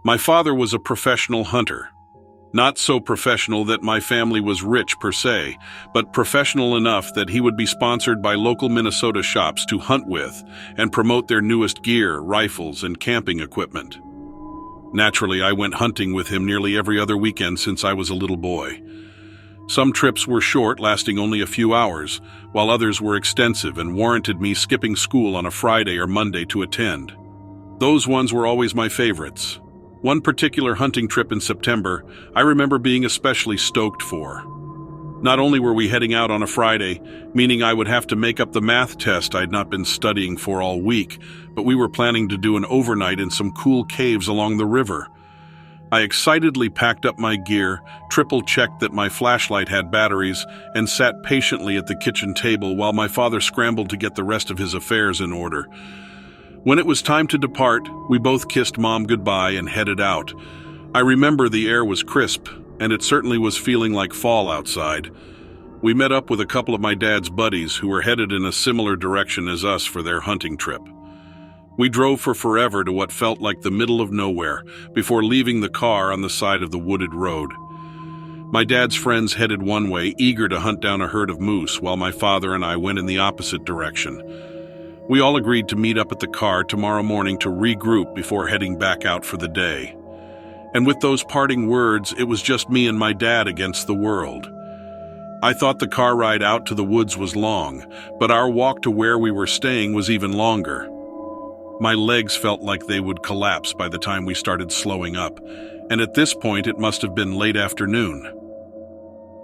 My father was a professional hunter. Not so professional that my family was rich per se, but professional enough that he would be sponsored by local Minnesota shops to hunt with and promote their newest gear, rifles, and camping equipment. Naturally, I went hunting with him nearly every other weekend since I was a little boy. Some trips were short, lasting only a few hours, while others were extensive and warranted me skipping school on a Friday or Monday to attend. Those ones were always my favorites. One particular hunting trip in September, I remember being especially stoked for. Not only were we heading out on a Friday, meaning I would have to make up the math test I'd not been studying for all week, but we were planning to do an overnight in some cool caves along the river. I excitedly packed up my gear, triple-checked that my flashlight had batteries, and sat patiently at the kitchen table while my father scrambled to get the rest of his affairs in order. When it was time to depart, we both kissed Mom goodbye and headed out. I remember the air was crisp, and it certainly was feeling like fall outside. We met up with a couple of my dad's buddies who were headed in a similar direction as us for their hunting trip. We drove for forever to what felt like the middle of nowhere before leaving the car on the side of the wooded road. My dad's friends headed one way, eager to hunt down a herd of moose, while my father and I went in the opposite direction. We all agreed to meet up at the car tomorrow morning to regroup before heading back out for the day. And with those parting words, it was just me and my dad against the world. I thought the car ride out to the woods was long, but our walk to where we were staying was even longer. My legs felt like they would collapse by the time we started slowing up, and at this point it must have been late afternoon.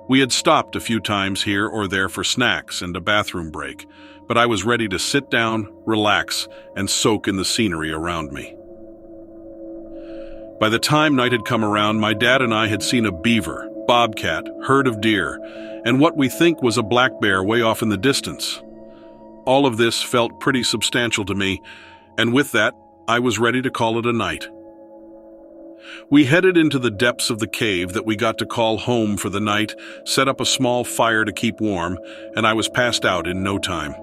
We had stopped a few times here or there for snacks and a bathroom break, but I was ready to sit down, relax, and soak in the scenery around me. By the time night had come around, my dad and I had seen a beaver, bobcat, herd of deer, and what we think was a black bear way off in the distance. All of this felt pretty substantial to me, and with that, I was ready to call it a night. We headed into the depths of the cave that we got to call home for the night, set up a small fire to keep warm, and I was passed out in no time.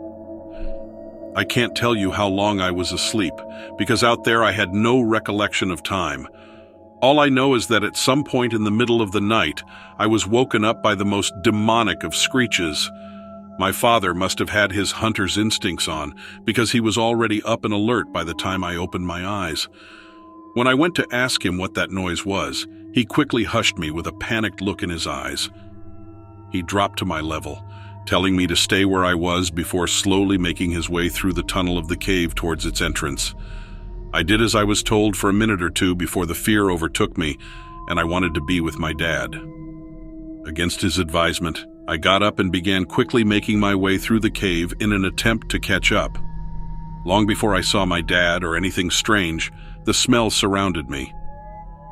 I can't tell you how long I was asleep, because out there I had no recollection of time. All I know is that at some point in the middle of the night, I was woken up by the most demonic of screeches. My father must have had his hunter's instincts on, because he was already up and alert by the time I opened my eyes. When I went to ask him what that noise was, he quickly hushed me with a panicked look in his eyes. He dropped to my level, telling me to stay where I was before slowly making his way through the tunnel of the cave towards its entrance. I did as I was told for a minute or two before the fear overtook me, and I wanted to be with my dad. Against his advisement, I got up and began quickly making my way through the cave in an attempt to catch up. Long before I saw my dad or anything strange, the smell surrounded me.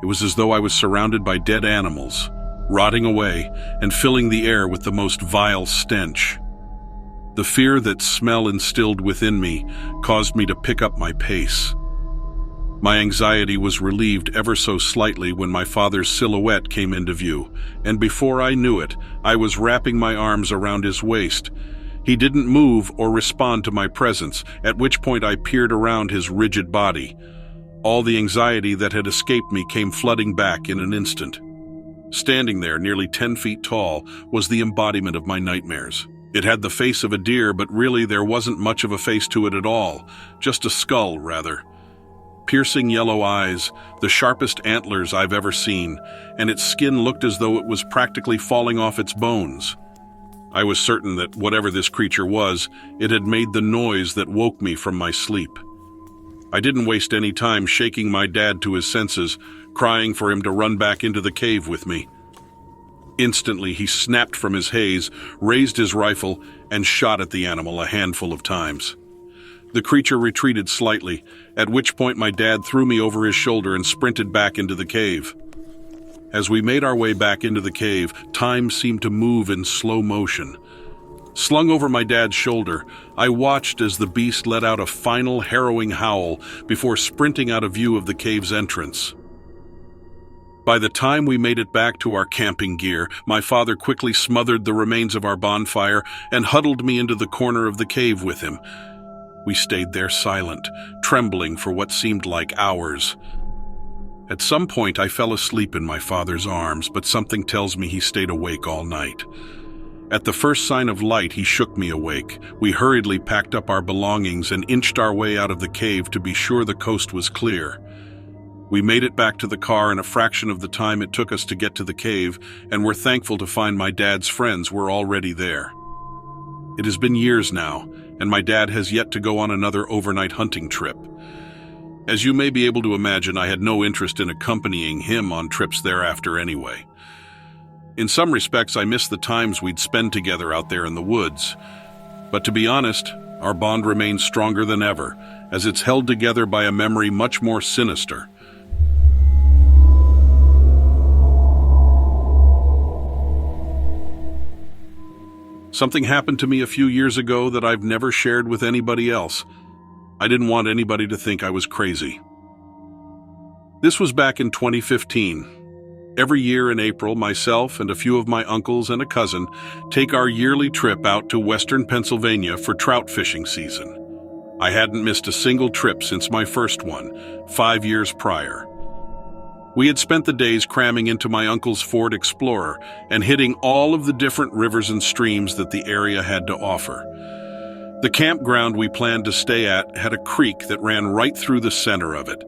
It was as though I was surrounded by dead animals, rotting away and filling the air with the most vile stench. The fear that smell instilled within me caused me to pick up my pace. My anxiety was relieved ever so slightly when my father's silhouette came into view, and before I knew it, I was wrapping my arms around his waist. He didn't move or respond to my presence, at which point I peered around his rigid body. All the anxiety that had escaped me came flooding back in an instant. Standing there, nearly 10 feet tall, was the embodiment of my nightmares. It had the face of a deer, but really there wasn't much of a face to it at all, just a skull, rather. Piercing yellow eyes, the sharpest antlers I've ever seen, and its skin looked as though it was practically falling off its bones. I was certain that whatever this creature was, it had made the noise that woke me from my sleep. I didn't waste any time shaking my dad to his senses, crying for him to run back into the cave with me. Instantly, he snapped from his haze, raised his rifle, and shot at the animal a handful of times. The creature retreated slightly, at which point my dad threw me over his shoulder and sprinted back into the cave. As we made our way back into the cave, time seemed to move in slow motion. Slung over my dad's shoulder, I watched as the beast let out a final harrowing howl before sprinting out of view of the cave's entrance. By the time we made it back to our camping gear, my father quickly smothered the remains of our bonfire and huddled me into the corner of the cave with him. We stayed there silent, trembling for what seemed like hours. At some point, I fell asleep in my father's arms, but something tells me he stayed awake all night. At the first sign of light, he shook me awake. We hurriedly packed up our belongings and inched our way out of the cave to be sure the coast was clear. We made it back to the car in a fraction of the time it took us to get to the cave, and were thankful to find my dad's friends were already there. It has been years now, and my dad has yet to go on another overnight hunting trip. As you may be able to imagine, I had no interest in accompanying him on trips thereafter anyway. In some respects, I miss the times we'd spend together out there in the woods. But to be honest, our bond remains stronger than ever, as it's held together by a memory much more sinister. Something happened to me a few years ago that I've never shared with anybody else. I didn't want anybody to think I was crazy. This was back in 2015. Every year in April, myself and a few of my uncles and a cousin take our yearly trip out to western Pennsylvania for trout fishing season. I hadn't missed a single trip since my first one, 5 years prior. We had spent the days cramming into my uncle's Ford Explorer and hitting all of the different rivers and streams that the area had to offer. The campground we planned to stay at had a creek that ran right through the center of it,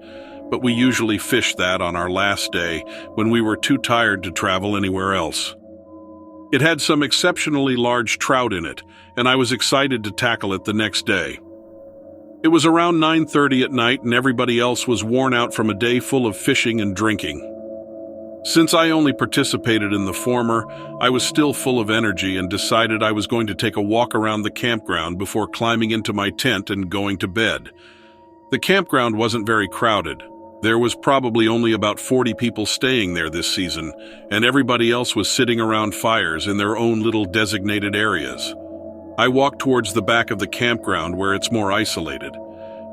but we usually fished that on our last day when we were too tired to travel anywhere else. It had some exceptionally large trout in it, and I was excited to tackle it the next day. It was around 9:30 at night, and everybody else was worn out from a day full of fishing and drinking. Since I only participated in the former, I was still full of energy and decided I was going to take a walk around the campground before climbing into my tent and going to bed. The campground wasn't very crowded. There was probably only about 40 people staying there this season, and everybody else was sitting around fires in their own little designated areas. I walked towards the back of the campground where it's more isolated.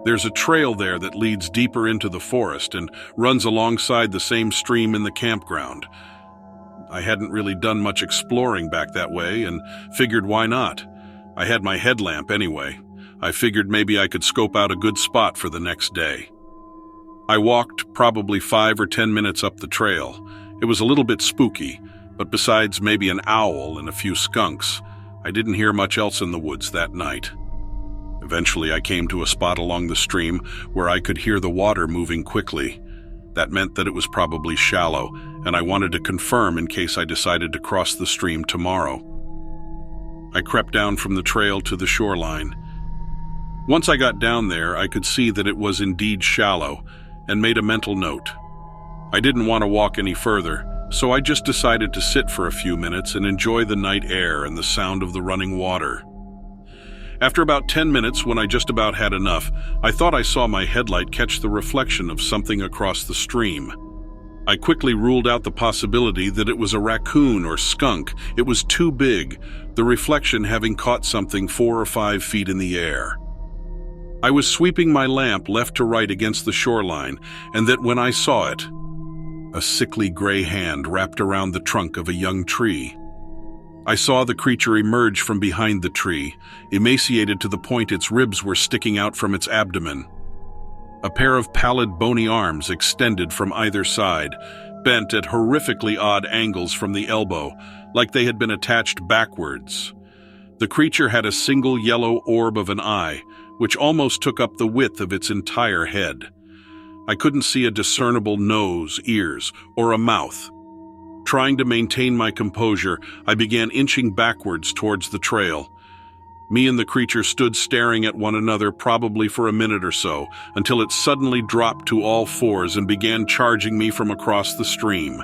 There's a trail there that leads deeper into the forest and runs alongside the same stream in the campground. I hadn't really done much exploring back that way and figured why not. I had my headlamp anyway. I figured maybe I could scope out a good spot for the next day. I walked probably 5 or 10 minutes up the trail. It was a little bit spooky, but besides maybe an owl and a few skunks, I didn't hear much else in the woods that night. Eventually, I came to a spot along the stream where I could hear the water moving quickly. That meant that it was probably shallow, and I wanted to confirm in case I decided to cross the stream tomorrow. I crept down from the trail to the shoreline. Once I got down there, I could see that it was indeed shallow, and made a mental note. I didn't want to walk any further, so I just decided to sit for a few minutes and enjoy the night air and the sound of the running water. After about 10 minutes, when I just about had enough, I thought I saw my headlight catch the reflection of something across the stream. I quickly ruled out the possibility that it was a raccoon or skunk. It was too big, the reflection having caught something 4 or 5 feet in the air. I was sweeping my lamp left to right against the shoreline, and that when I saw it, a sickly gray hand wrapped around the trunk of a young tree. I saw the creature emerge from behind the tree, emaciated to the point its ribs were sticking out from its abdomen. A pair of pallid, bony arms extended from either side, bent at horrifically odd angles from the elbow, like they had been attached backwards. The creature had a single yellow orb of an eye, which almost took up the width of its entire head. I couldn't see a discernible nose, ears, or a mouth. Trying to maintain my composure, I began inching backwards towards the trail. Me and the creature stood staring at one another probably for a minute or so, until it suddenly dropped to all fours and began charging me from across the stream.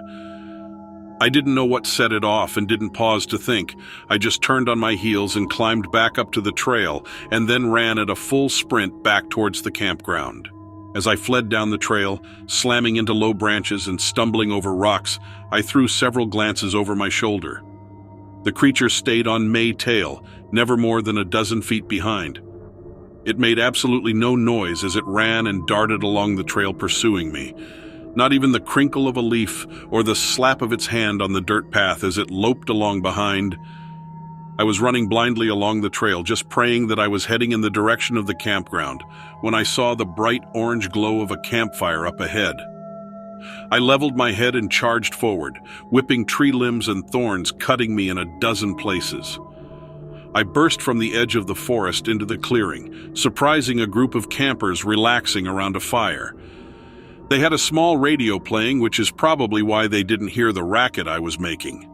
I didn't know what set it off and didn't pause to think. I just turned on my heels and climbed back up to the trail, and then ran at a full sprint back towards the campground. As I fled down the trail, slamming into low branches and stumbling over rocks, I threw several glances over my shoulder. The creature stayed on May tail, never more than a dozen feet behind. It made absolutely no noise as it ran and darted along the trail pursuing me. Not even the crinkle of a leaf or the slap of its hand on the dirt path as it loped along behind. I was running blindly along the trail, just praying that I was heading in the direction of the campground, when I saw the bright orange glow of a campfire up ahead. I leveled my head and charged forward, whipping tree limbs and thorns cutting me in a dozen places. I burst from the edge of the forest into the clearing, surprising a group of campers relaxing around a fire. They had a small radio playing, which is probably why they didn't hear the racket I was making.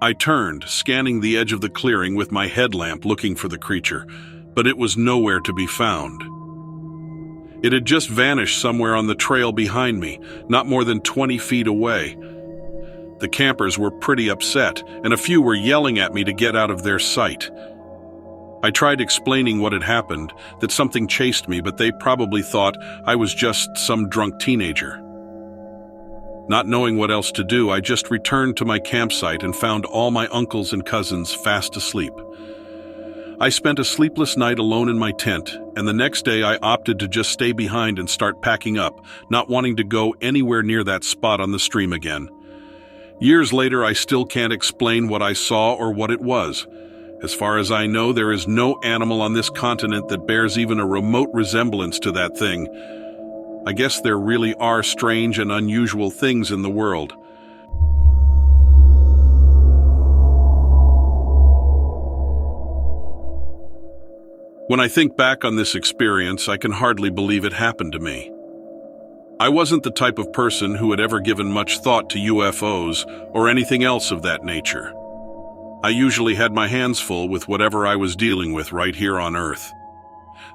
I turned, scanning the edge of the clearing with my headlamp looking for the creature, but it was nowhere to be found. It had just vanished somewhere on the trail behind me, not more than 20 feet away. The campers were pretty upset, and a few were yelling at me to get out of their sight. I tried explaining what had happened, that something chased me, but they probably thought I was just some drunk teenager. Not knowing what else to do, I just returned to my campsite and found all my uncles and cousins fast asleep. I spent a sleepless night alone in my tent, and the next day I opted to just stay behind and start packing up, not wanting to go anywhere near that spot on the stream again. Years later, I still can't explain what I saw or what it was. As far as I know, there is no animal on this continent that bears even a remote resemblance to that thing. I guess there really are strange and unusual things in the world. When I think back on this experience, I can hardly believe it happened to me. I wasn't the type of person who had ever given much thought to UFOs or anything else of that nature. I usually had my hands full with whatever I was dealing with right here on Earth.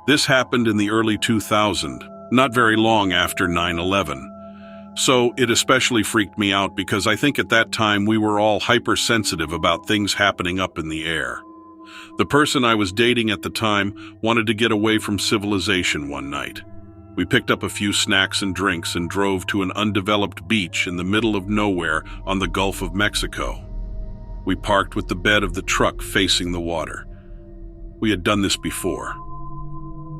This happened in the early 2000s, not very long after 9/11. So it especially freaked me out because I think at that time we were all hypersensitive about things happening up in the air. The person I was dating at the time wanted to get away from civilization one night. We picked up a few snacks and drinks and drove to an undeveloped beach in the middle of nowhere on the Gulf of Mexico. We parked with the bed of the truck facing the water. We had done this before.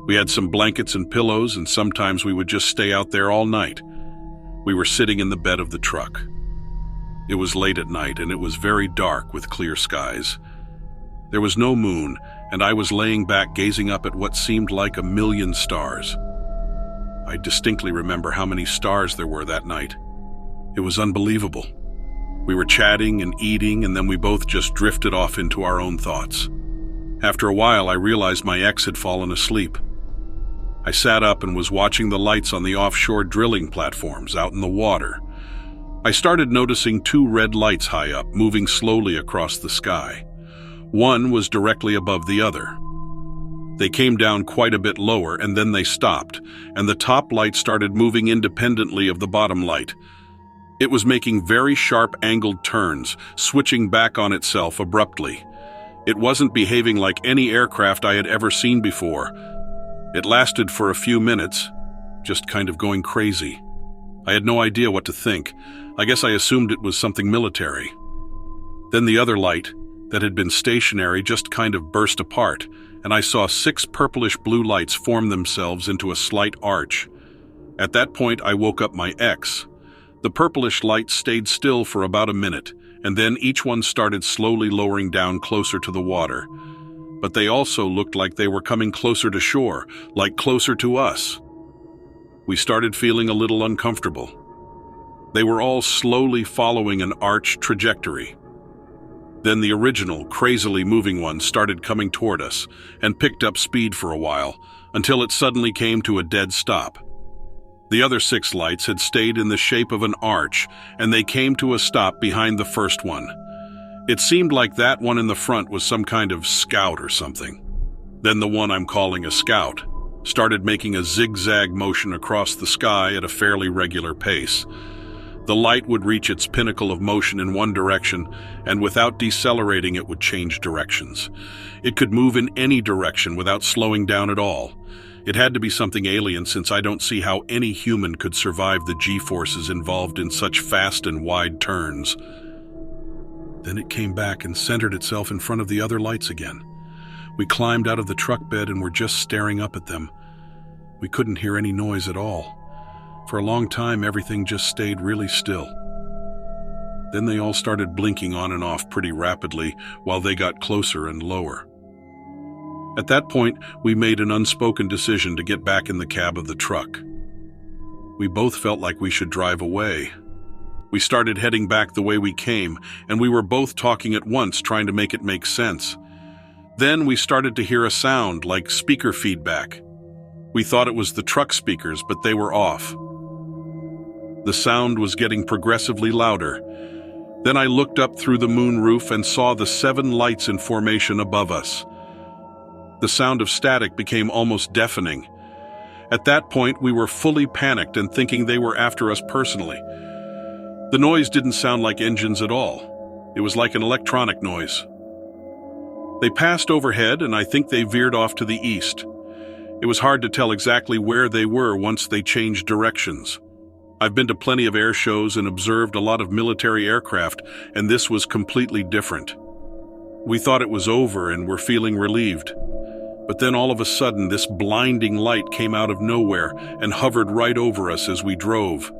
We had some blankets and pillows, and sometimes we would just stay out there all night. We were sitting in the bed of the truck. It was late at night, and it was very dark with clear skies. There was no moon, and I was laying back gazing up at what seemed like 1,000,000 stars. I distinctly remember how many stars there were that night. It was unbelievable. We were chatting and eating, and then we both just drifted off into our own thoughts. After a while, I realized my ex had fallen asleep. I sat up and was watching the lights on the offshore drilling platforms out in the water. I started noticing 2 red lights high up, moving slowly across the sky. One was directly above the other. They came down quite a bit lower, and then they stopped, and the top light started moving independently of the bottom light. It was making very sharp angled turns, switching back on itself abruptly. It wasn't behaving like any aircraft I had ever seen before. It lasted for a few minutes, just kind of going crazy. I had no idea what to think. I guess I assumed it was something military. Then the other light, that had been stationary, just kind of burst apart, and I saw 6 purplish blue lights form themselves into a slight arch. At that point, I woke up my ex. The purplish lights stayed still for about a minute, and then each one started slowly lowering down closer to the water. But they also looked like they were coming closer to shore, like closer to us. We started feeling a little uncomfortable. They were all slowly following an arch trajectory. Then the original, crazily moving one started coming toward us and picked up speed for a while, until it suddenly came to a dead stop. The other 6 lights had stayed in the shape of an arch, and they came to a stop behind the first one. It seemed like that one in the front was some kind of scout or something. Then the one I'm calling a scout started making a zigzag motion across the sky at a fairly regular pace. The light would reach its pinnacle of motion in one direction, and without decelerating it would change directions. It could move in any direction without slowing down at all. It had to be something alien, since I don't see how any human could survive the G-forces involved in such fast and wide turns. Then it came back and centered itself in front of the other lights again. We climbed out of the truck bed and were just staring up at them. We couldn't hear any noise at all. For a long time, everything just stayed really still. Then they all started blinking on and off pretty rapidly while they got closer and lower. At that point, we made an unspoken decision to get back in the cab of the truck. We both felt like we should drive away. We started heading back the way we came, and we were both talking at once, trying to make it make sense. Then we started to hear a sound like speaker feedback. We thought it was the truck speakers, but they were off. The sound was getting progressively louder. Then I looked up through the moon roof and saw the 7 lights in formation above us. The sound of static became almost deafening. At that point, we were fully panicked and thinking they were after us personally. The noise didn't sound like engines at all. It was like an electronic noise. They passed overhead, and I think they veered off to the east. It was hard to tell exactly where they were once they changed directions. I've been to plenty of air shows and observed a lot of military aircraft, and this was completely different. We thought it was over and were feeling relieved. But then all of a sudden, this blinding light came out of nowhere and hovered right over us as we drove.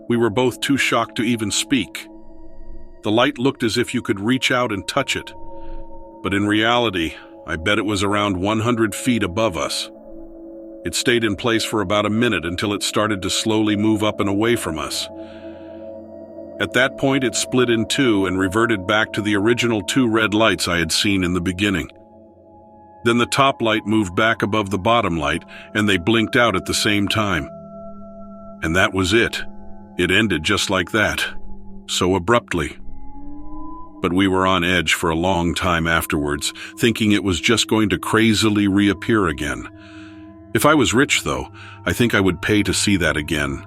We were both too shocked to even speak. The light looked as if you could reach out and touch it. But in reality, I bet it was around 100 feet above us. It stayed in place for about a minute until it started to slowly move up and away from us. At that point, it split in two and reverted back to the original 2 red lights I had seen in the beginning. Then the top light moved back above the bottom light, and they blinked out at the same time. And that was it. It ended just like that, so abruptly. But we were on edge for a long time afterwards, thinking it was just going to crazily reappear again. If I was rich, though, I think I would pay to see that again.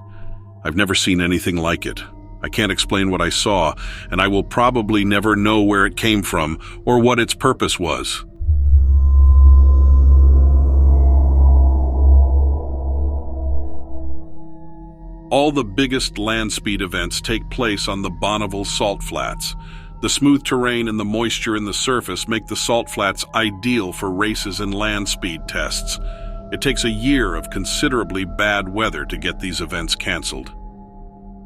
I've never seen anything like it. I can't explain what I saw, and I will probably never know where it came from or what its purpose was. All the biggest land speed events take place on the Bonneville Salt Flats. The smooth terrain and the moisture in the surface make the salt flats ideal for races and land speed tests. It takes a year of considerably bad weather to get these events canceled.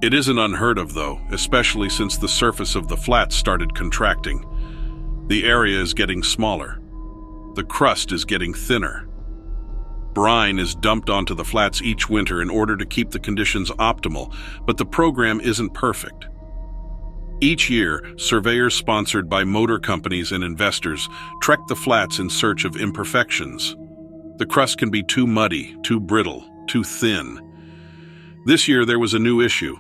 It isn't unheard of, though, especially since the surface of the flats started contracting. The area is getting smaller. The crust is getting thinner. Brine is dumped onto the flats each winter in order to keep the conditions optimal, but the program isn't perfect. Each year, surveyors sponsored by motor companies and investors trek the flats in search of imperfections. The crust can be too muddy, too brittle, too thin. This year there was a new issue.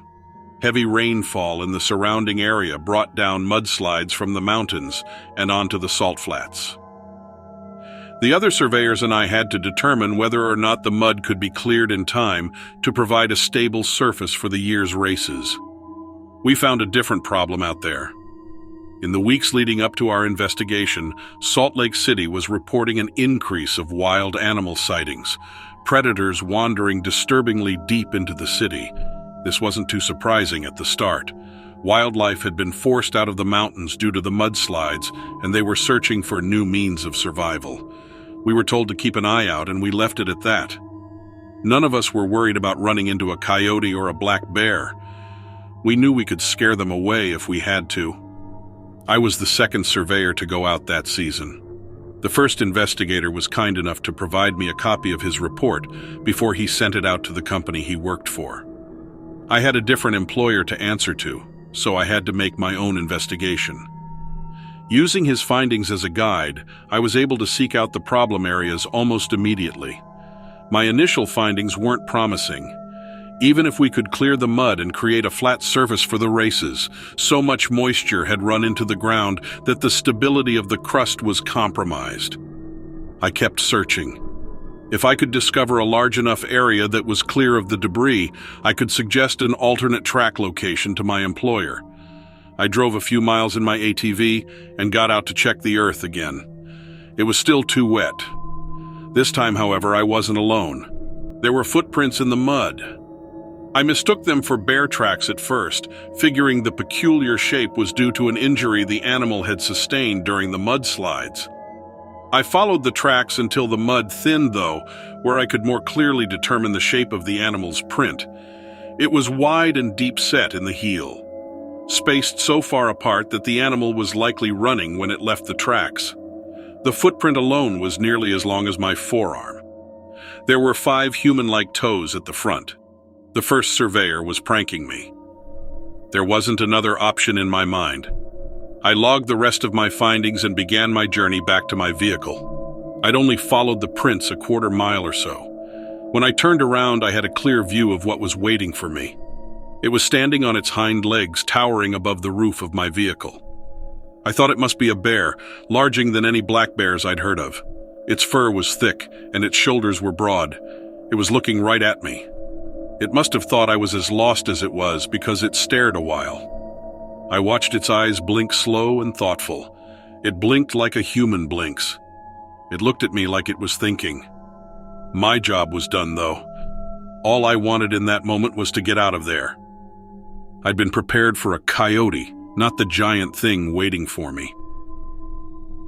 Heavy rainfall in the surrounding area brought down mudslides from the mountains and onto the salt flats. The other surveyors and I had to determine whether or not the mud could be cleared in time to provide a stable surface for the year's races. We found a different problem out there. In the weeks leading up to our investigation, Salt Lake City was reporting an increase of wild animal sightings, predators wandering disturbingly deep into the city. This wasn't too surprising at the start. Wildlife had been forced out of the mountains due to the mudslides, and they were searching for new means of survival. We were told to keep an eye out, and we left it at that. None of us were worried about running into a coyote or a black bear. We knew we could scare them away if we had to. I was the second surveyor to go out that season. The first investigator was kind enough to provide me a copy of his report before he sent it out to the company he worked for. I had a different employer to answer to, so I had to make my own investigation. Using his findings as a guide, I was able to seek out the problem areas almost immediately. My initial findings weren't promising. Even if we could clear the mud and create a flat surface for the races, so much moisture had run into the ground that the stability of the crust was compromised. I kept searching. If I could discover a large enough area that was clear of the debris, I could suggest an alternate track location to my employer. I drove a few miles in my ATV and got out to check the earth again. It was still too wet. This time, however, I wasn't alone. There were footprints in the mud. I mistook them for bear tracks at first, figuring the peculiar shape was due to an injury the animal had sustained during the mudslides. I followed the tracks until the mud thinned, though, where I could more clearly determine the shape of the animal's print. It was wide and deep set in the heel, spaced so far apart that the animal was likely running when it left the tracks. The footprint alone was nearly as long as my forearm. There were 5 human-like toes at the front. The first surveyor was pranking me. There wasn't another option in my mind. I logged the rest of my findings and began my journey back to my vehicle. I'd only followed the prints a quarter mile or so. When I turned around, I had a clear view of what was waiting for me. It was standing on its hind legs, towering above the roof of my vehicle. I thought it must be a bear, larger than any black bears I'd heard of. Its fur was thick, and its shoulders were broad. It was looking right at me. It must have thought I was as lost as it was, because it stared a while. I watched its eyes blink slow and thoughtful. It blinked like a human blinks. It looked at me like it was thinking. My job was done, though. All I wanted in that moment was to get out of there. I'd been prepared for a coyote, not the giant thing waiting for me.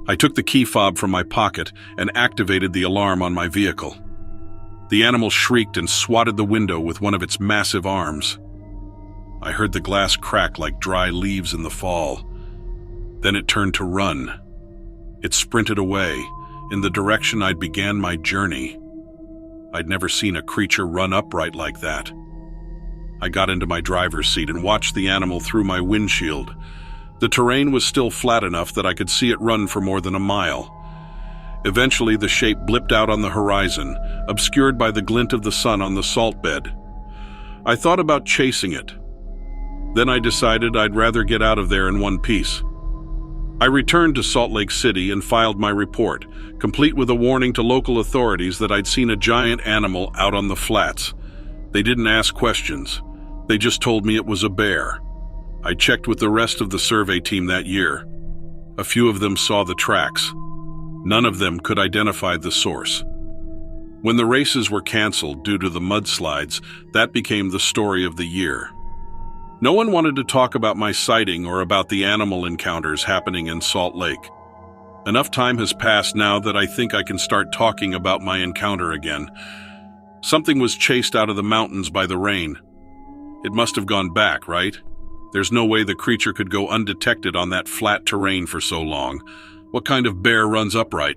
I took the key fob from my pocket and activated the alarm on my vehicle. The animal shrieked and swatted the window with one of its massive arms. I heard the glass crack like dry leaves in the fall. Then it turned to run. It sprinted away, in the direction I'd began my journey. I'd never seen a creature run upright like that. I got into my driver's seat and watched the animal through my windshield. The terrain was still flat enough that I could see it run for more than a mile. Eventually, the shape blipped out on the horizon, obscured by the glint of the sun on the salt bed. I thought about chasing it. Then I decided I'd rather get out of there in one piece. I returned to Salt Lake City and filed my report, complete with a warning to local authorities that I'd seen a giant animal out on the flats. They didn't ask questions. They just told me it was a bear. I checked with the rest of the survey team that year. A few of them saw the tracks. None of them could identify the source. When the races were canceled due to the mudslides, that became the story of the year. No one wanted to talk about my sighting or about the animal encounters happening in Salt Lake. Enough time has passed now that I think I can start talking about my encounter again. Something was chased out of the mountains by the rain. It must have gone back, right? There's no way the creature could go undetected on that flat terrain for so long. What kind of bear runs upright?